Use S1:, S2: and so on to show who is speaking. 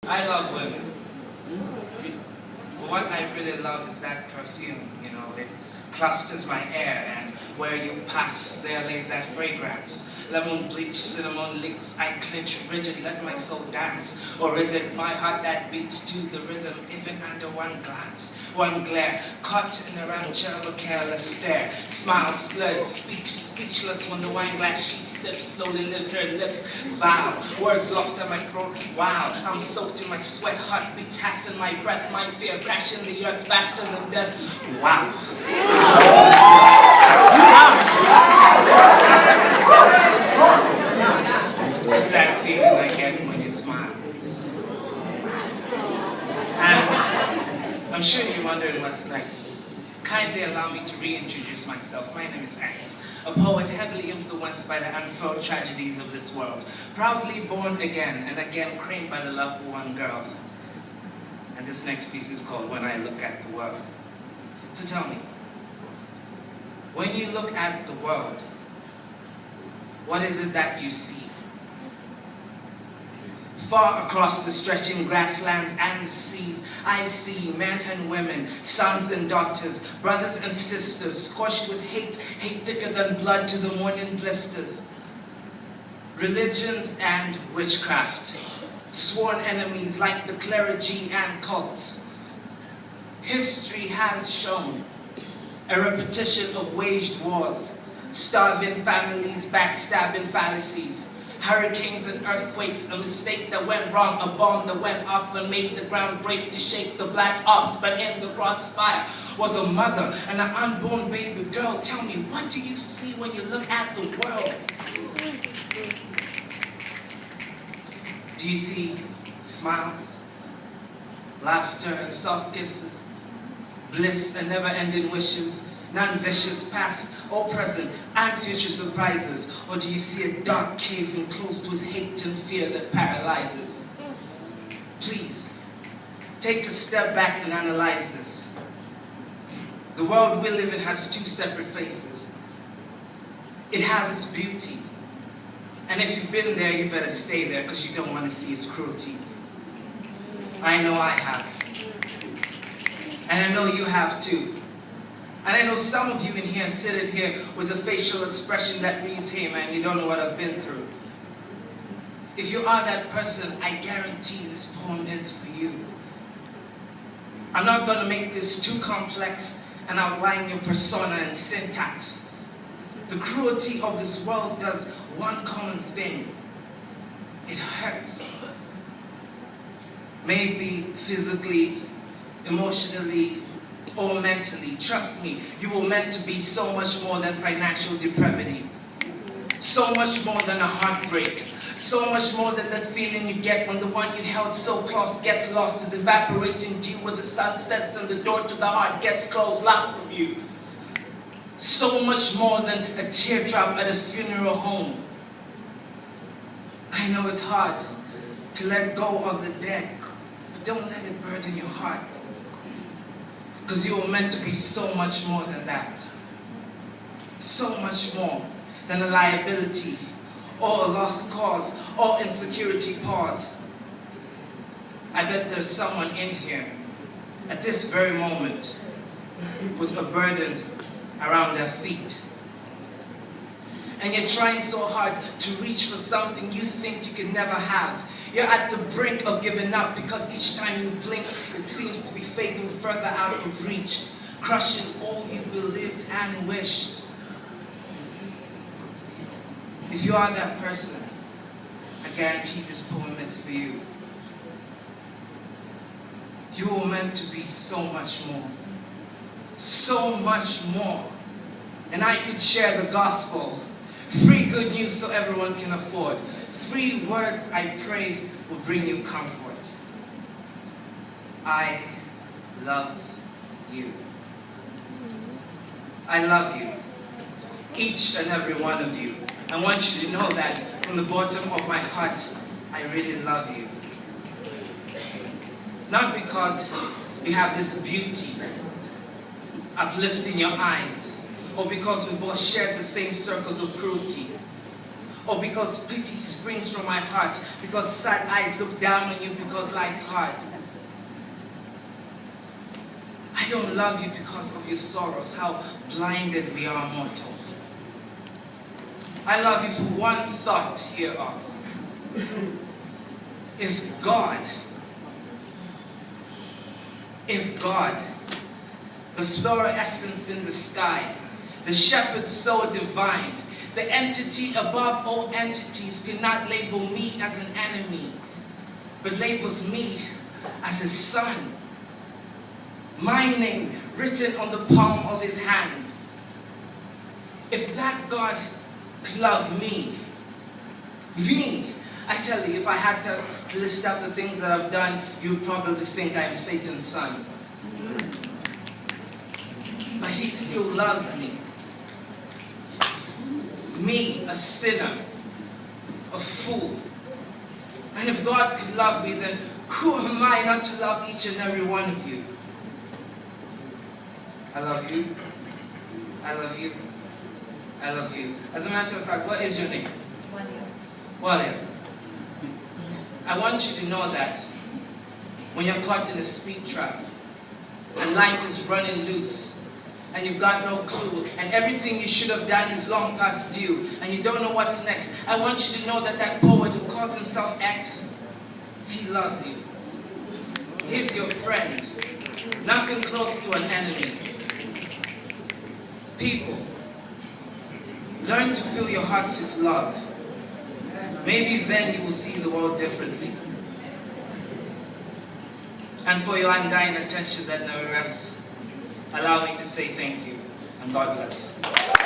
S1: I love women. But what I really love is that perfume, you know, it clusters my air, and where you pass, there lays that fragrance. Lemon bleach, cinnamon licks, I clench rigid, let my soul dance. Or is it my heart that beats to the rhythm, even under one glance? One glare, caught in a rapture of a careless stare. Smile slurred, speechless when the wine glass she sips, slowly lives her lips. Vow, words lost in my throat. Wow, I'm soaked in my sweat, heartbeats hasten my breath, my fear crashing the earth faster than death. Wow. It's that feeling I get when you smile. And I'm sure you're wondering what's next. Kindly allow me to reintroduce myself. My name is X, a poet heavily influenced by the unfurled tragedies of this world, proudly born again and again claimed by the love for one girl. And this next piece is called When I Look at the World. So tell me, when you look at the world, what is it that you see? Far across the stretching grasslands and seas, I see men and women, sons and daughters, brothers and sisters, scorched with hate, hate thicker than blood to the morning blisters. Religions and witchcraft, sworn enemies like the clergy and cults. History has shown a repetition of waged wars, starving families, backstabbing fallacies, hurricanes and earthquakes, a mistake that went wrong, a bomb that went off and made the ground break to shake the black ops, but in the crossfire was a mother and an unborn baby girl. Tell me, what do you see when you look at the world? Do you see smiles, laughter and soft kisses, bliss and never-ending wishes, non-vicious past or present and future surprises? Or do you see a dark cave enclosed with hate and fear that paralyzes? Please, take a step back and analyze this. The world we live in has two separate faces. It has its beauty. And if you've been there, you better stay there because you don't want to see its cruelty. I know I have. And I know you have too. And I know some of you in here seated here with a facial expression that reads, hey man, you don't know what I've been through. If you are that person, I guarantee this poem is for you. I'm not going to make this too complex and outline your persona and syntax. The cruelty of this world does one common thing. It hurts. Maybe physically, emotionally, or mentally. Trust me, you were meant to be so much more than financial depravity. So much more than a heartbreak. So much more than that feeling you get when the one you held so close gets lost, is evaporating dew when the sun sets and the door to the heart gets closed, locked from you. So much more than a teardrop at a funeral home. I know it's hard to let go of the dead, but don't let it burden your heart. Because you were meant to be so much more than that. So much more than a liability, or a lost cause, or insecurity pause. I bet there's someone in here, at this very moment, with a burden around their feet. And you're trying so hard to reach for something you think you can never have. You're at the brink of giving up because each time you blink, it seems to be fading further out of reach, crushing all you believed and wished. If you are that person, I guarantee this poem is for you. You were meant to be so much more. So much more. And I could share the gospel. Free good news so everyone can afford. 3 words I pray will bring you comfort. I love you. I love you. Each and every one of you. I want you to know that from the bottom of my heart, I really love you. Not because you have this beauty uplifting your eyes, or because we both shared the same circles of cruelty, or because pity springs from my heart, because sad eyes look down on you, because life's hard. I don't love you because of your sorrows, how blinded we are mortals. I love you for one thought hereof. If God, the fluorescence in the sky, the shepherd so divine, the entity above all entities cannot label me as an enemy, but labels me as his son. My name written on the palm of his hand. If that God could love me, I tell you, if I had to list out the things that I've done, you'd probably think I'm Satan's son. But he still loves me. Me, a sinner, a fool. And if God could love me, then who am I not to love each and every one of you? I love you. I love you. I love you. As a matter of fact, what is your name? Wale. I want you to know that when you're caught in a speed trap and life is running loose and you've got no clue and everything you should have done is long past due and you don't know what's next, I want you to know that that poet who calls himself X, he loves you. He's your friend. Nothing close to an enemy. People, learn to fill your hearts with love. Maybe then you will see the world differently. And for your undying attention that never rests, allow me to say thank you and God bless.